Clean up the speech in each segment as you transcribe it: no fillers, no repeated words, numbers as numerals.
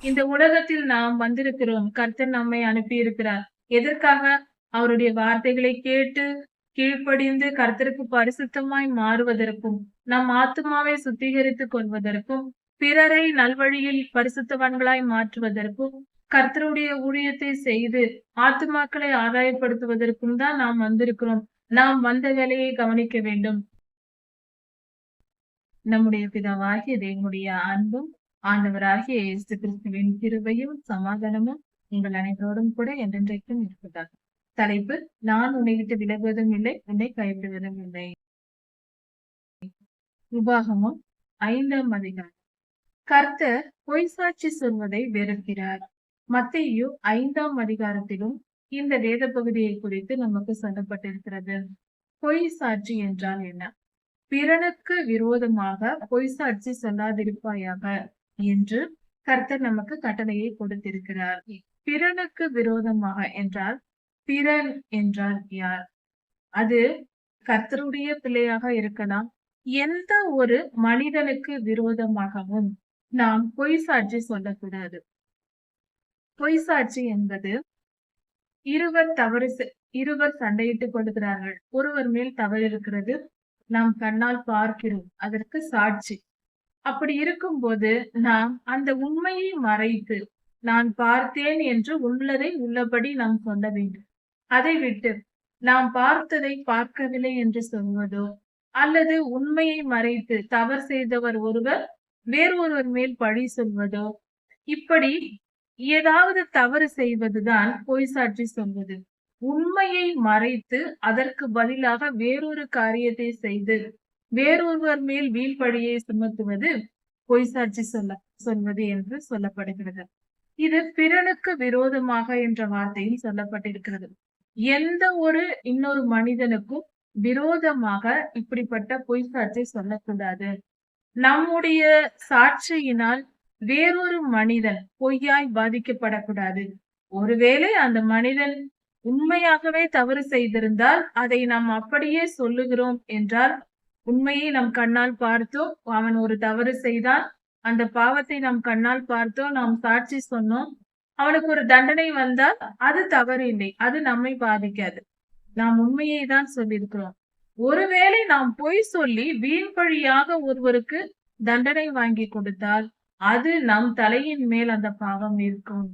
இந்த உலகத்தில் நாம் வந்திருக்கிறோம். கர்த்தர் நம்மை அனுப்பியிருக்கிறார். எதற்காக? அவருடைய வார்த்தைகளை கேட்டு கீழ்ப்படிந்து கர்த்தருக்கு பரிசுத்தமாய் மாறுவதற்கும், நம் ஆத்துமாவை சுத்திகரித்துக் கொள்வதற்கும், பிறரை நல்வழியில் பரிசுத்தவான்களாய் மாற்றுவதற்கும், கர்த்தருடைய ஊழியத்தை செய்து ஆத்துமாக்களை ஆதாயப்படுத்துவதற்கும் தான் நாம் வந்திருக்கிறோம். நாம் வந்த வேலையை கவனிக்க வேண்டும். நம்முடைய பிதாவாகிய தேவனுடைய அன்பும் ஆண்டவராகிய இயேசு கிறிஸ்துவின் கிருபையும் சமாதானமும் உங்கள் அனைவரோடும் கூட என்றென்றைக்கும் இருப்பதாக. தலைப்பு: நான் உன்னை விட்டு விலகுவதும் இல்லை, உன்னை கைவிடுவதும் இல்லை. உபாகமம் 5ஆம் அதிகாரம். கர்த்தர் பொய் சாட்சி சொல்வதை வெறுக்கிறார். மத்தேயு 5ஆம் அதிகாரத்திலும் இந்த வேத பகுதியை குறித்து நமக்கு சொல்லப்பட்டிருக்கிறது. பொய் சாட்சி என்றால் என்ன? பிறனுக்கு விரோதமாக பொய் சாட்சி சொல்லாதிருப்பாயாக என்று கர்த்தர் நமக்கு கட்டளையை கொடுத்திருக்கிறார். பிறனுக்கு விரோதமாக என்றால் பிறன் என்றால் யார்? அது கர்த்தருடைய பிள்ளையாக இருக்கலாம். எந்த ஒரு மனிதனுக்கு விரோதமாகவும் நாம் பொய் சாட்சி சொல்லக்கூடாது. பொய் சாட்சி என்பது இருவர் சண்டையிட்டுக் கொள்கிறார்கள். ஒருவர் மேல் தவறு இருக்கிறது, நாம் கண்ணால் பார்க்கிறோம், அதற்கு சாட்சி. அப்படி இருக்கும்போது நாம் அந்த உண்மையை மறைத்து நான் பார்த்தேன் என்று உள்ளதை உள்ளபடி நாம் சொல்ல வேண்டும். அதை விட்டு நாம் பார்த்ததை பார்க்கவில்லை என்று சொல்வதோ, அல்லது உண்மையை மறைத்து தவறு செய்தவர் ஒருவர் வேறொருவர் மேல் பழி சொல்வதோ, இப்படி ஏதாவது தவறு செய்வதுதான் பொய் சாட்சி சொல்வது. உண்மையை மறைத்து அதற்கு பதிலாக வேறொரு காரியத்தை செய்து வேறொருவர் மேல் வீழ்பழியை சுமத்துவது பொய் சாட்சி சொல்வது என்று சொல்லப்படுகிறது. இது பிறனுக்கு விரோதமாக என்ற வார்த்தையில் சொல்லப்பட்டிருக்கிறது. எந்த ஒரு இன்னொரு மனிதனுக்கும் விரோதமாக இப்படிப்பட்ட பொய் சாட்சி சொல்லக்கூடாது. நம்முடைய சாட்சியினால் வேறொரு மனிதன் பொய்யாய் பாதிக்கப்படக்கூடாது. ஒருவேளை அந்த மனிதன் உண்மையாகவே தவறு செய்திருந்தால் அதை நாம் அப்படியே சொல்லுகிறோம் என்றால், உண்மையை நம் கண்ணால் பார்த்தோம், அவன் ஒரு தவறு செய்தான், அந்த பாவத்தை நம் கண்ணால் பார்த்தோம், நாம் சாட்சி சொன்னோம், அவனுக்கு ஒரு தண்டனை வந்தால் அது தவறு இல்லை, அது நம்மை பாதிக்காது. நாம் உண்மையை தான் சொல்லியிருக்கிறோம். ஒருவேளை நாம் பொய் சொல்லி வீண் பழியாக ஒருவருக்கு தண்டனை வாங்கி கொடுத்தால் அது நம் தலையின் மேல் அந்த பாவம் இருக்கும்.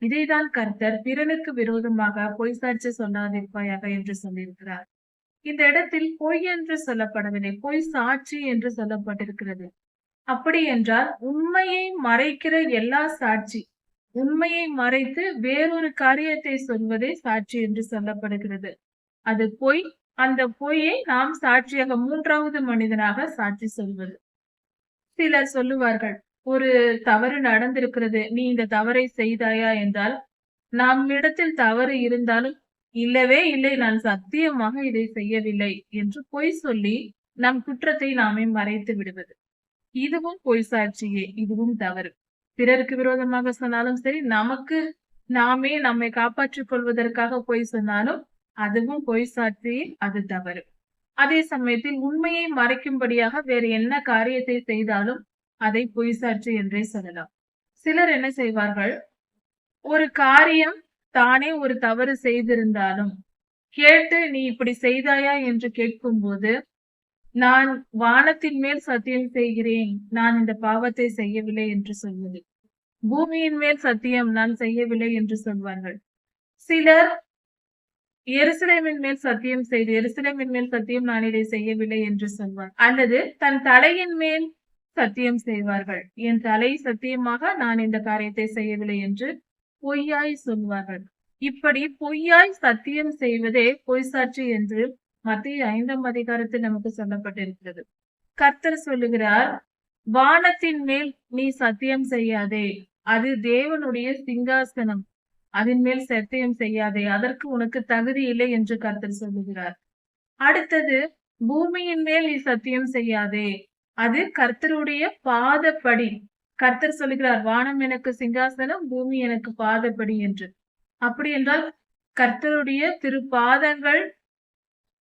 இதைதான் கர்த்தர் பிறனுக்கு விரோதமாக பொய் சாட்சி சொல்லாதிருப்பாயாக என்று சொல்லியிருக்கிறார். இந்த இடத்தில் பொய் என்று சொல்லப்படவில்லை, பொய் சாட்சி என்று சொல்லப்பட்டிருக்கிறது. அப்படி என்றால் உண்மையை மறைக்கிற எல்லா சாட்சி, உண்மையை மறைத்து வேறொரு காரியத்தை சொல்வதே சாட்சி என்று சொல்லப்படுகிறது. அது பொய். அந்த பொய்யை நாம் சாட்சியாக மூன்றாவது மனிதனாக சாட்சி சொல்வது. சிலர் சொல்லுவார்கள், ஒரு தவறு நடந்திருக்கிறது, நீ இந்த தவறை செய்தாயா என்றால், நம்மிடத்தில் தவறு இருந்தாலும் இல்லவே இல்லை, நான் சத்தியமாக இதை செய்யவில்லை என்று பொய் சொல்லி நம் குற்றத்தை நாமே மறைத்து விடுவது. இதுவும் பொய் சாட்சியே, இதுவும் தவறு. பிறருக்கு விரோதமாக சொன்னாலும் சரி, நமக்கு நாமே நம்மை காப்பாற்றிக் கொள்வதற்காக பொய் சொன்னாலும் அதுவும் பொய் சாட்சி, அது தவறு. அதே சமயத்தில் உண்மையை மறைக்கும்படியாக வேறு என்ன காரியத்தை செய்தாலும் அதை பொய் சாட்சி என்றே சொல்லலாம். சிலர் என்ன செய்வார்கள், ஒரு காரியம் தானே ஒரு தவறு செய்திருந்தாலும் கேட்டு நீ இப்படி செய்தாயா என்று கேட்கும் போது, நான் வானத்தின் மேல் சத்தியம் செய்கிறேன், நான் இந்த பாவத்தை செய்யவில்லை என்று சொல்வது. பூமியின் மேல் சத்தியம், நான் செய்யவில்லை என்று சொல்வார்கள். சிலர் எருசலேமின் மேல் சத்தியம் செய்து, எருசலேமின் மேல் சத்தியம், நான் இதை செய்யவில்லை என்று சொல்வார். அல்லது தன் தலையின் மேல் சத்தியம் செய்வார்கள், என் தலை சத்தியமாக நான் இந்த காரியத்தை செய்யவில்லை என்று பொய்யாய் சொல்வார்கள். இப்படி பொய்யாய் சத்தியம் செய்வதே பொய் சாட்சி என்று மத்தேயு 5ஆம் அதிகாரத்தில் நமக்கு சொல்லப்பட்டிருக்கிறது. கர்த்தர் சொல்லுகிறார், வானத்தின் மேல் நீ சத்தியம் செய்யாதே, அது தேவனுடைய சிங்காசனம், அதன் மேல் சத்தியம் செய்யாதே, அதற்கு உனக்கு தகுதி இல்லை என்று கர்த்தர் சொல்லுகிறார். அடுத்தது, பூமியின் மேல் நீ சத்தியம் செய்யாதே, அது கர்த்தருடைய பாதப்படி. கர்த்தர் சொல்லுகிறார், வானம் எனக்கு சிங்காசனம், பூமி எனக்கு பாதப்படி என்று. அப்படி என்றால் கர்த்தருடைய திருப்பாதங்கள்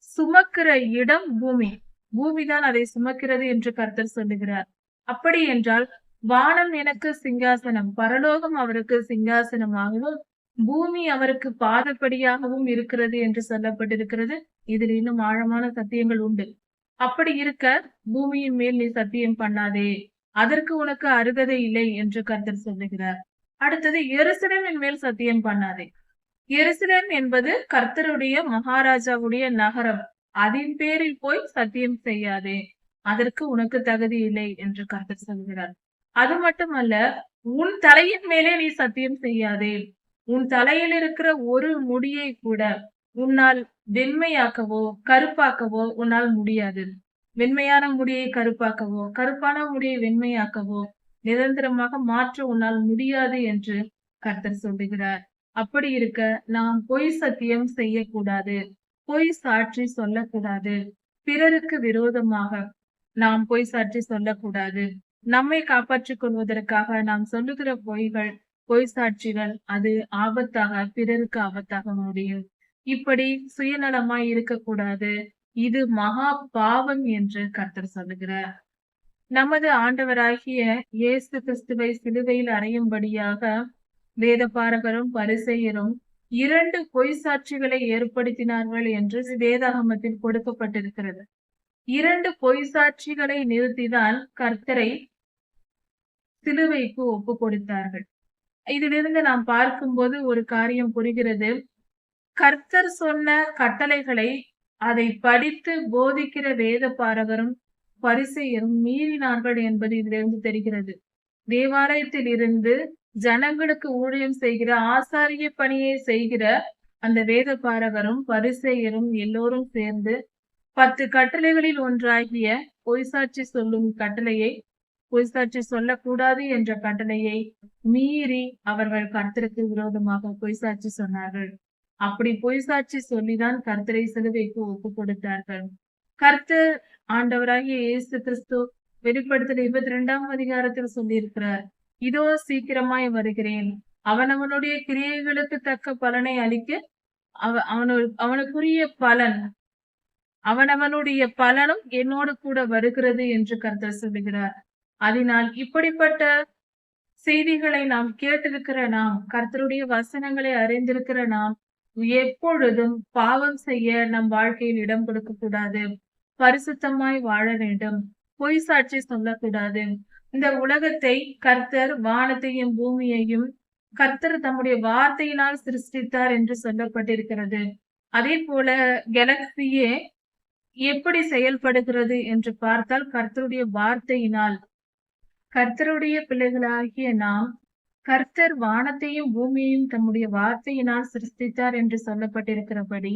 சுமக்கிற இடம் பூமி, பூமிதான் அதை சுமக்கிறது என்று கர்த்தர் சொல்லுகிறார். அப்படி என்றால் வானம் எனக்கு சிங்காசனம், பரலோகம் அவருக்கு சிங்காசனமாகவும், பூமி அவருக்கு பாதப்படியாகவும் இருக்கிறது என்று சொல்லப்பட்டிருக்கிறது. இதில் இன்னும் ஆழமான சத்தியங்கள் உண்டு. அப்படி இருக்க, பூமியின் மேல் நீ சத்தியம் பண்ணாதே. அதற்கு உனக்கு அருகதை இல்லை என்று கர்த்தர் சொல்லுகிறார். அடுத்தது எருசலேமின் மேல் சத்தியம் பண்ணாதே. எருசலேம் என்பது கர்த்தருடைய மகாராஜாவுடைய நகரம். அதின் பேரில் போய் சத்தியம் செய்யாதே. அதற்கு உனக்கு தகுதி இல்லை என்று கர்த்தர் சொல்கிறார். அது மட்டுமல்ல, உன் தலையின் மேலே நீ சத்தியம் செய்யாதே. உன் தலையில் இருக்கிற ஒரு முடியை கூட உன்னால் வெண்மையாக்கவோ கருப்பாக்கவோ உன்னால் முடியாது. வெண்மையான முடியை கருப்பாக்கவோ கருப்பான முடியை வெண்மையாக்கவோ நிரந்தரமாக மாற்ற உன்னால் முடியாது என்று கர்த்தர் சொல்லுகிறார். அப்படி இருக்க நாம் பொய் சத்தியம் செய்யக்கூடாது, பொய் சாட்சி சொல்லக்கூடாது, பிறருக்கு விரோதமாக நாம் பொய் சாட்சி சொல்லக்கூடாது. நம்மை காப்பாற்றிக் கொள்வதற்காக நாம் சொல்லுகிற பொய்கள், பொய் சாட்சிகள் அது ஆபத்தாக, பிறருக்கு ஆபத்தாக முடியும். இப்படி சுயநலமாய் இருக்கக்கூடாது. இது மகா பாவம் என்று கர்த்தர் சொல்லுகிறார். நமது ஆண்டவராகிய இயேசு கிறிஸ்துவை சிலுவையில் அறையும்படியாக வேதபாரகரும் பரிசேயரும் 2 பொய் சாட்சிகளை ஏற்படுத்தினார்கள் என்று வேதாகமத்தில் கொடுக்கப்பட்டிருக்கிறது. 2 பொய் சாட்சிகளை நிறுத்திதான் கர்த்தரை சிலுவைக்கு ஒப்பு கொடுத்தார்கள். இதிலிருந்து நாம் பார்க்கும்போது ஒரு காரியம் புரிகிறது. கர்த்தர் சொன்ன கட்டளைகளை அதை படித்து போதிக்கிற வேதபாரகரும் பரிசேயரும் மீறினார்கள் என்பது இதிலிருந்து தெரிகிறது. தேவாலயத்தில் இருந்து ஜனங்களுக்கு ஊழியம் செய்கிற ஆசாரிய பணியை செய்கிற அந்த வேதபாரகரும் பரிசேயரும் எல்லோரும் சேர்ந்து 10 கட்டளைகளில் ஒன்றாகிய பொய்சாட்சி சொல்லும் கட்டளையை, பொய்சாட்சி சொல்லக்கூடாது என்ற கட்டளையை மீறி அவர்கள் கர்த்தருக்கு விரோதமாக பொய்சாட்சி சொன்னார்கள். அப்படி பொய்சாட்சி சொல்லிதான் கர்த்தரை சிலுவைக்கு ஒப்பு கொடுத்தார்கள். கர்த்தர் ஆண்டவராகிய இயேசு கிறிஸ்து வெளிப்படுத்தல் 22ஆம் அதிகாரத்தில் சொல்லியிருக்கிறார், இதோ சீக்கிரமாய் வருகிறேன், அவனவனுடைய கிரியைகளுக்கு தக்க பலனை அளிக்க அவனுக்குரிய பலன், அவனவனுடைய பலனும் என்னோடு கூட வருகிறது என்று கர்த்தர் சொல்லுகிறார். அதனால் இப்படிப்பட்ட செய்திகளை நாம் கேட்டிருக்கிற நாம், கர்த்தருடைய வசனங்களை அறிந்திருக்கிற நாம் எப்பொழுதும் பாவம் செய்ய நம் வாழ்க்கையில் இடம் கொடுக்க கூடாது. பரிசுத்தமாய் வாழ வேண்டும். பொய் சாட்சி சொல்லக்கூடாது. இந்த உலகத்தை கர்த்தர் வானத்தையும் பூமியையும் கர்த்தர் தம்முடைய வார்த்தையினால் சிருஷ்டித்தார் என்று சொல்லப்பட்டிருக்கிறது. அதே போல கேலக்சியே எப்படி செயல்படுகிறது என்று பார்த்தால் கர்த்தருடைய வார்த்தையினால். கர்த்தருடைய பிள்ளைகளாகிய நாம், கர்த்தர் வானத்தையும் பூமியையும் தம்முடைய வார்த்தையினால் சிருஷ்டித்தார் என்று சொல்லப்பட்டிருக்கிறபடி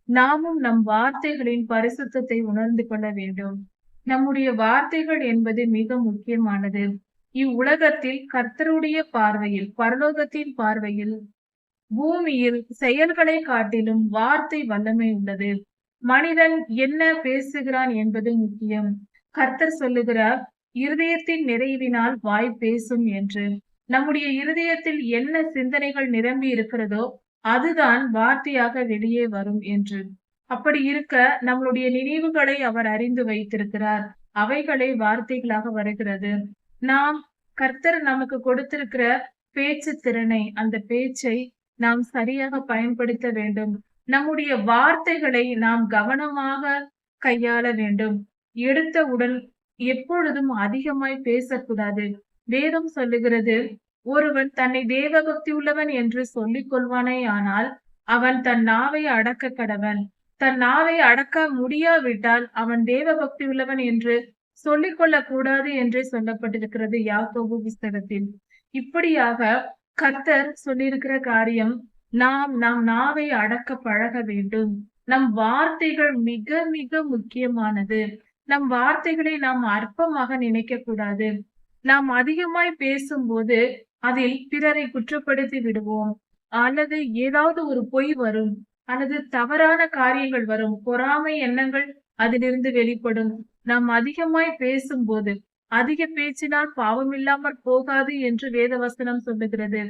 நாமும் நம் வார்த்தைகளின் பரிசுத்தத்தை உணர்ந்து கொள்ள வேண்டும். நம்முடைய வார்த்தைகள் என்பது மிக முக்கியமானது. இவ்வுலகத்தில் கர்த்தருடைய பார்வையில், பரலோகத்தின் பார்வையில், பூமியில் செயல்களை காட்டிலும் வார்த்தை வல்லமை உள்ளது. மனிதன் என்ன பேசுகிறான் என்பது முக்கியம். கர்த்தர் சொல்லுகிறார், இருதயத்தின் நிறைவினால் வாய் பேசும் என்று. நம்முடைய இருதயத்தில் என்ன சிந்தனைகள் நிரம்பி இருக்கிறதோ அதுதான் வார்த்தையாக வெளியே வரும் என்று. அப்படி இருக்க நம்மளுடைய நினைவுகளை அவர் அறிந்து வைத்திருக்கிறார். அவைகளை வார்த்தைகளாக வருகிறது. நாம் கர்த்தர் நமக்கு கொடுத்திருக்கிற பேச்சு திறனை, அந்த பேச்சை நாம் சரியாக பயன்படுத்த வேண்டும். நம்முடைய வார்த்தைகளை நாம் கவனமாக கையாள வேண்டும். எடுத்தவுடன் எப்பொழுதும் அதிகமாய் பேசக்கூடாது. வேதம் சொல்லுகிறது, ஒருவன் தன்னை தேவபக்தி உள்ளவன் என்று சொல்லிக் கொள்வானே ஆனால் அவன் தன் நாவை அடக்க கடவன். தன் நாவை அடக்க முடியாவிட்டால் அவன் தேவபக்தி உள்ளவன் என்று சொல்லிக் கொள்ளக் கூடாது என்றே சொல்லப்பட்டிருக்கிறது யாக்கோபு புஸ்தகத்தில். இப்படியாக கர்த்தர் சொல்லியிருக்கிற காரியம், நாம் நம் நாவை அடக்க பழக வேண்டும். நம் வார்த்தைகள் மிக மிக முக்கியமானது. நம் வார்த்தைகளை நாம் அற்பமாக நினைக்க கூடாது. நாம் அதிகமாய் பேசும்போது அதில் பிறரை குற்றப்படுத்தி விடுவோம், அல்லது ஏதாவது ஒரு பொய் வரும், அல்லது தவறான காரியங்கள் வரும், பொறாமை எண்ணங்கள் அதிலிருந்து வெளிப்படும். நாம் அதிகமாய் பேசும்போது, அதிக பேச்சினால் பாவம் இல்லாமற் போகாது என்று வேதவசனம் சொல்லுகிறது.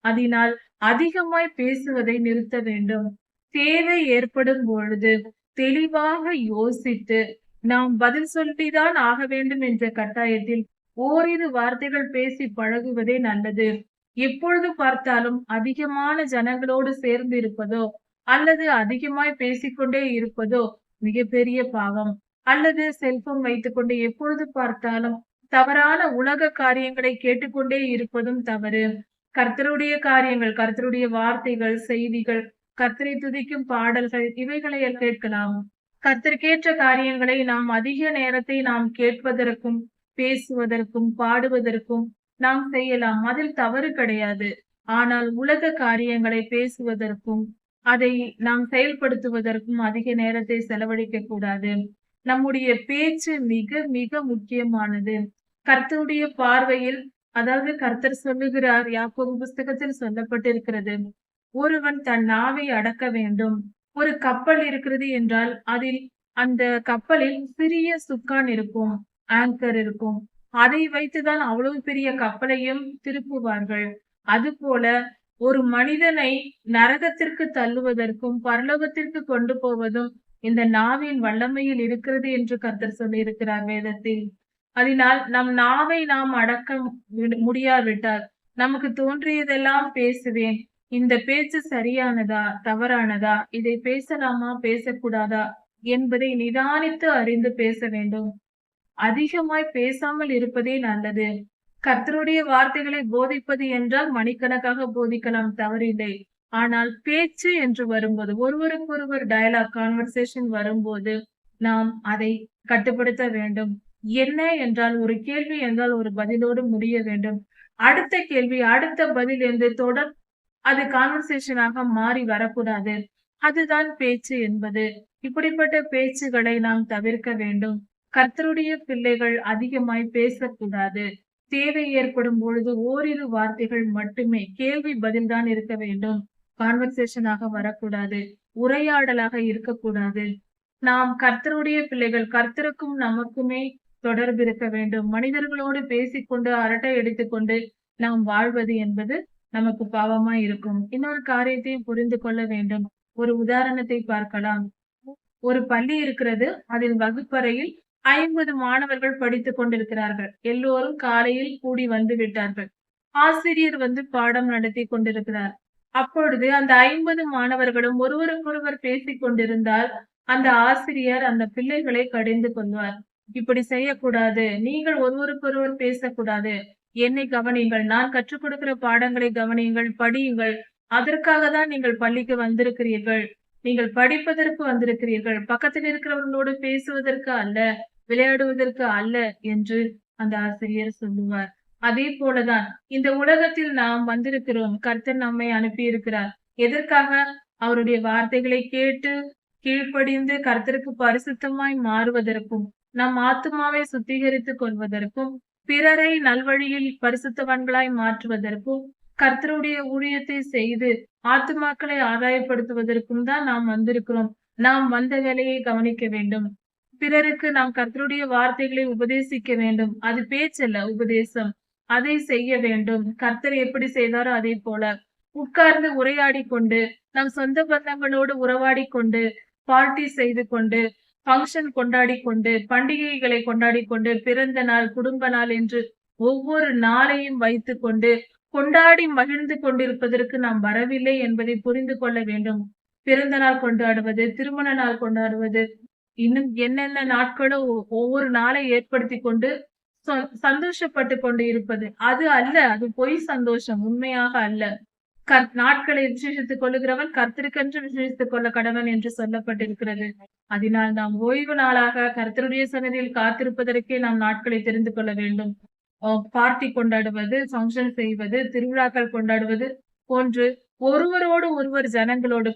அதனால் அதிகமாய் பேசுவதை நிறுத்த வேண்டும். தேவை ஏற்படும் பொழுது தெளிவாக யோசித்து நாம் பதில் சொல்லிதான் ஆக வேண்டும் என்ற கட்டாயத்தில் ஓரிரு வார்த்தைகள் பேசி பழகுவதே நல்லது. எப்பொழுது பார்த்தாலும் அதிகமான ஜனங்களோடு சேர்ந்து இருப்பதோ, அல்லது அதிகமாய் பேசிக்கொண்டே இருப்பதோ மிகப்பெரிய பாவம். அல்லது செல்போன் வைத்துக்கொண்டு எப்பொழுது பார்த்தாலும் தவறான உலக காரியங்களை கேட்டுக்கொண்டே இருப்பதும் தவறு. கர்த்தருடைய காரியங்கள், கர்த்தருடைய வார்த்தைகள், செய்திகள், கர்த்தரை துதிக்கும் பாடல்கள் இவைகளை கேட்கலாம். கர்த்தருக்கேற்ற காரியங்களை நாம் அதிக நேரத்தை நாம் கேட்பதற்கும், பேசுவதற்கும், பாடுவதற்கும் நாம் செய்யலாம். அதில் தவறு கிடையாது. ஆனால் உலக காரியங்களை பேசுவதற்கும், அதை நாம் செயல்படுத்துவதற்கும் அதிக நேரத்தை செலவழிக்க கூடாது. நம்முடைய பேச்சு மிக மிக முக்கியமானது. கர்த்தருடைய பார்வையில் அதாவது கர்த்தர் சொல்லுகிறார், யாக்கோபு புஸ்தகத்தில் சொல்லப்பட்டிருக்கிறது, ஒருவன் தன் நாவை அடக்க வேண்டும். ஒரு கப்பல் இருக்கிறது என்றால் அதில் அந்த கப்பலில் சிறிய சுக்கான் இருக்கும், ஆங்கர் இருக்கும். அதை வைத்துதான் அவ்வளவு பெரிய கப்பலையும் திருப்புவார்கள். அதுபோல ஒரு மனிதனை நரகத்திற்கு தள்ளுவதற்கும் பரலோகத்திற்கு கொண்டு போவதும் இந்த நாவின் வல்லமையில் இருக்கிறது என்று கர்த்தர் சொல்லியிருக்கிறார் வேதத்தில். அதனால் நம் நாவை நாம் அடக்க முடியாவிட்டால் நமக்கு தோன்றியதெல்லாம் பேசுவேன். இந்த பேச்சு சரியானதா தவறானதா, இதை பேசலாமா பேசக்கூடாதா என்பதை நிதானித்து அறிந்து பேச வேண்டும். அதிகமாய் பேசாமல் இருப்பதே நல்லது. கர்த்தருடைய வார்த்தைகளை போதிப்பது என்றால் மணிக்கணக்காக போதிக்கலாம், தவறில்லை. ஆனால் பேச்சு என்று வரும்போது, ஒருவருக்கொருவர் டயலாக் கான்வர்சேஷன் வரும்போது நாம் அதை கட்டுப்படுத்த வேண்டும். என்ன என்றால் ஒரு கேள்வி என்றால் ஒரு பதிலோடு முடிய வேண்டும். அடுத்த கேள்வி அடுத்த பதில் என்று தொடர் அது கான்வர்சேஷனாக மாறி வரக்கூடாது. அதுதான் பேச்சு என்பது. இப்படிப்பட்ட பேச்சுகளை நாம் தவிர்க்க வேண்டும். கர்த்தருடைய பிள்ளைகள் அதிகமாய் பேசக்கூடாது. தேவை ஏற்படும் பொழுது ஓரிரு வார்த்தைகள் மட்டுமே, கேள்வி பதில் தான் இருக்க வேண்டும். கான்வர்சேஷனாக வரக்கூடாது, உரையாடலாக இருக்கக்கூடாது. நாம் கர்த்தருடைய பிள்ளைகள், கர்த்தருக்கும் நமக்குமே தொடர்பு இருக்க வேண்டும். மனிதர்களோடு பேசிக்கொண்டு அரட்டை அடித்துக்கொண்டு நாம் வாழ்வது என்பது நமக்கு பாவமா இருக்கும். இன்னொரு காரியத்தையும் புரிந்து கொள்ள வேண்டும். ஒரு உதாரணத்தை பார்க்கலாம். ஒரு பள்ளி இருக்கிறது. அதில் வகுப்பறையில் 50 மாணவர்கள் படித்துக் கொண்டிருக்கிறார்கள். எல்லோரும் காலையில் கூடி வந்து விட்டார்கள். ஆசிரியர் வந்து பாடம் நடத்தி கொண்டிருக்கிறார். அப்பொழுது அந்த 50 மாணவர்களும் ஒருவருக்கொருவர் பேசிக் கொண்டிருந்தால் அந்த ஆசிரியர் அந்த பிள்ளைகளை கடிந்து கொள்வார். இப்படி செய்யக்கூடாது. நீங்கள் ஒருவருக்கொருவர் பேசக்கூடாது. என்னை கவனியுங்கள். நான் கற்றுக் கொடுக்கிற பாடங்களை கவனியுங்கள், படியுங்கள். அதற்காக தான் நீங்கள் பள்ளிக்கு வந்திருக்கிறீர்கள். நீங்கள் படிப்பதற்கு வந்திருக்கிறீர்கள். பக்கத்தில் இருக்கிறவர்களோடு பேசுவதற்கு அல்ல, விளையாடுவதற்கு அல்ல என்று அந்த ஆசிரியர் சொல்லுவார். அதே போலதான் இந்த உலகத்தில் நாம் வந்திருக்கிறோம். கர்த்தர் நம்மை அனுப்பி இருக்கிறார். எதற்காக? அவருடைய வார்த்தைகளை கேட்டு கீழ்ப்படிந்து கர்த்தருக்கு பரிசுத்தமாய் மாறுவதற்கும், நம் ஆத்துமாவை சுத்திகரித்துக் கொள்வதற்கும், பிறரை நல்வழியில் பரிசுத்தவான்களாய் மாற்றுவதற்கும், கர்த்தருடைய ஊழியத்தை செய்து ஆத்துமாக்களை ஆதாயப்படுத்துவதற்கும் தான் நாம் வந்திருக்கிறோம். நாம் வந்த வேலையை கவனிக்க வேண்டும். பிறருக்கு நாம் கர்த்தருடைய வார்த்தைகளை உபதேசிக்க வேண்டும். அது பேச்சல்ல, உபதேசம். அதை செய்ய வேண்டும். கர்த்தர் எப்படி செய்தாரோ அதே போல உட்கார்ந்து உரையாடி கொண்டு, நம் சொந்த பந்தங்களோடு உறவாடி கொண்டு, பார்ட்டி செய்து கொண்டு, ஃபங்ஷன் கொண்டாடி கொண்டு, பண்டிகைகளை கொண்டாடி கொண்டு, பிறந்த நாள், குடும்ப நாள் என்று ஒவ்வொரு நாளையும் வைத்துக் கொண்டு கொண்டாடி மகிழ்ந்து கொண்டிருப்பதற்கு நாம் வரவில்லை என்பதை புரிந்து கொள்ள வேண்டும். பிறந்த நாள் கொண்டாடுவது, திருமண நாள் கொண்டாடுவது, இன்னும் என்னென்ன நாட்களோ ஒவ்வொரு நாளை ஏற்படுத்தி கொண்டு சந்தோஷப்பட்டு கொண்டு இருப்பது அது அல்ல. அது பொய் சந்தோஷம், உண்மையாக அல்ல. நாட்களை விசேஷித்துக் கொள்ளுகிறவன் கர்த்தருக்கென்று விசேஷித்துக் கொள்ள கடவன் என்று சொல்லப்பட்டிருக்கிறது. அதனால் நாம் ஓய்வு நாளாக கர்த்தருடைய சன்னதியில் காத்திருப்பதற்கே நாம் நாட்களை தெரிந்து கொள்ள வேண்டும். பார்ட்டி கொண்டாடுவது, ஃபங்க்ஷன் செய்வது, திருவிழாக்கள் கொண்டாடுவது போன்று ஒருவரோடு ஒருவர் ஜனங்களோடு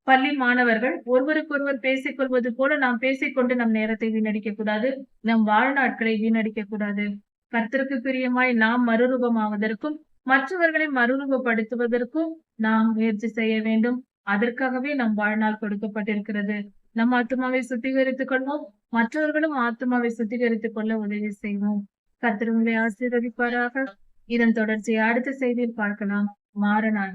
பள்ளி மாணவர்கள் ஒருவருக்கொருவர் பேசிக் கொள்வது போல நாம் பேசிக்கொண்டு நம் நேரத்தை வீணடிக்க கூடாது. நம் வாழ்நாட்களை வீணடிக்க கூடாது. கர்த்தருக்கு பிரியமாய் நாம் மறுரூபமாவதற்கும் மற்றவர்களை மறுரூபப்படுத்துவதற்கும் நாம் முயற்சி செய்ய வேண்டும். அதற்காகவே நம் வாழ்நாள் கொடுக்கப்பட்டிருக்கிறது. நம் ஆத்மாவை சுத்திகரித்துக் கொள்வோம், மற்றவர்களும் ஆத்மாவை சுத்திகரித்துக் கொள்ள உதவி செய்வோம். கர்த்தர் உங்களை ஆசீர்வதிப்பாராக. இதன் தொடர்ச்சியை அடுத்த செய்தியில் பார்க்கலாம். மாறனார்.